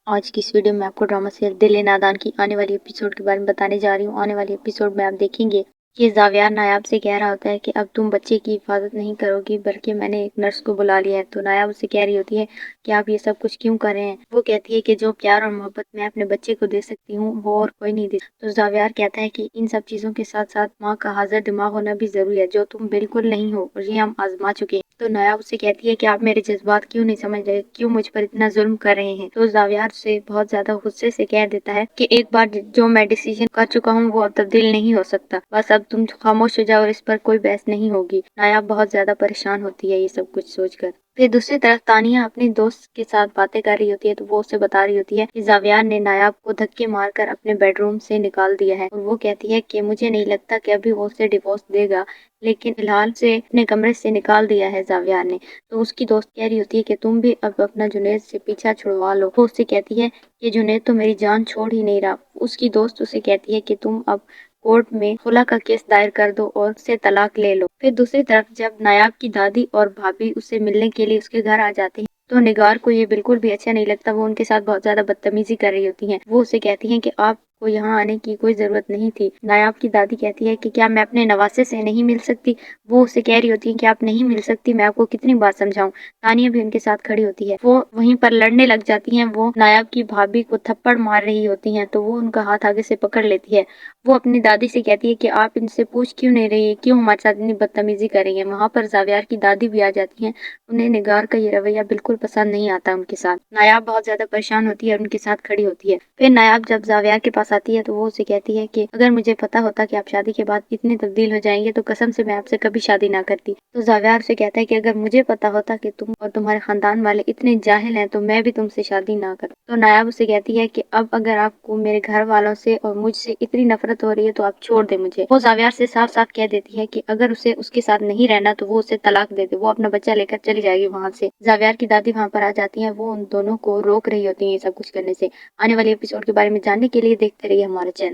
आज की इस वीडियो में आपको ड्रामा सीरियल दिल ए नादान की आने वाली एपिसोड के बारे में बताने जा रही हूँ। आने वाली एपिसोड में आप देखेंगे कि जावियार नायाब से कह रहा होता है कि अब तुम बच्चे की हिफाजत नहीं करोगी बल्कि मैंने एक नर्स को बुला लिया है। तो नायाब उससे कह रही होती है कि आप ये सब कुछ क्यों कर रहे हैं। वो कहती है कि जो प्यार और मोहब्बत मैं अपने बच्चे को दे सकती हूँ वो और कोई नहीं दे। तो जावियार कहता है कि इन सब चीजों के साथ साथ माँ का हाजिर दिमाग होना भी जरूरी है, जो तुम बिल्कुल नहीं हो और ये हम आजमा चुके हैं। तो नायाब उससे कहती है कि आप मेरे जज्बात क्यों नहीं समझ रहे, क्यों मुझ पर इतना जुल्म कर रहे हैं। तो जावियार से बहुत ज्यादा गुस्से से कह देता है कि एक बार जो मैं डिसीजन कर चुका हूँ वो अब तब्दील नहीं हो सकता। बस अब तुम खामोश हो जाओ और इस पर कोई बहस नहीं होगी। नायाब बहुत ज्यादा परेशान होती है ये सब कुछ सोचकर। फिर दूसरी तरफ तानिया अपनी दोस्त के साथ बातें कर रही होती है तो वो उसे बता रही होती है कि जावियार ने नायाब को धक्के मारकर अपने बेडरूम से निकाल दिया है। और वो कहती है कि मुझे नहीं लगता कि अभी वो उसे डिवोर्स देगा, लेकिन फिलहाल से अपने कमरे से निकाल दिया है जावियार ने। तो उसकी दोस्त कह रही होती है कि तुम भी अब अपना जुनैद से पीछा छुड़वा लो। वो उससे कहती है कि जुनैद तो मेरी जान छोड़ ही नहीं रहा। उसकी दोस्त उसे कहती है कि तुम अब कोर्ट में खुला का केस दायर कर दो और उससे तलाक ले लो। फिर दूसरी तरफ जब नायाब की दादी और भाभी उसे मिलने के लिए उसके घर आ जाती हैं तो निगार को ये बिल्कुल भी अच्छा नहीं लगता। वो उनके साथ बहुत ज्यादा बदतमीजी कर रही होती हैं। वो उसे कहती हैं कि आपको यहाँ आने की कोई जरूरत नहीं थी। नायाब की दादी कहती है कि क्या मैं अपने नवासे से नहीं मिल सकती। वो उसे कह रही होती है कि आप नहीं मिल सकती, मैं आपको कितनी बार समझाऊं। तानिया भी उनके साथ खड़ी होती है। वो वहीं पर लड़ने लग जाती हैं। वो नायाब की भाभी को थप्पड़ मार रही होती हैं तो वो उनका हाथ आगे से पकड़ लेती है। वो अपनी दादी से कहती है कि आप इनसे पूछ क्यों नहीं रही है, क्यों हमारे साथ इतनी बदतमीजी कर रही है। वहां पर जावियार की दादी भी आ जाती हैं। उन्हें निगार का ये रवैया बिल्कुल पसंद नहीं आता उनके साथ। नायाब बहुत ज्यादा परेशान होती है और उनके साथ खड़ी होती है। फिर नायाब जब जावियार के पास आती है तो वो उसे कहती है कि अगर मुझे पता होता कि आप शादी के बाद इतने तब्दील हो जाएंगे तो कसम से मैं आपसे कभी शादी ना करती। तो जावियार से कहता है कि अगर मुझे पता होता कि तुम और तुम्हारे खानदान वाले इतने जाहिल हैं तो मैं भी तुमसे शादी ना कर। तो नायाब उसे कहती है कि अब अगर आपको मेरे घर वालों से और मुझसे इतनी नफरत हो रही है तो आप छोड़ दे मुझे। वो जावियार से साफ साफ कह देती है कि अगर उसे उसके साथ नहीं रहना तो वो उसे तलाक दे दे। वो अपना बच्चा लेकर चली जाएगी वहां से। जावियार की दादी वहां पर आ जाती है। वो उन दोनों को रोक रही होती है ये सब कुछ करने से। आने वाले एपिसोड के बारे में जानने के लिए देखते रहिए हमारा चैनल।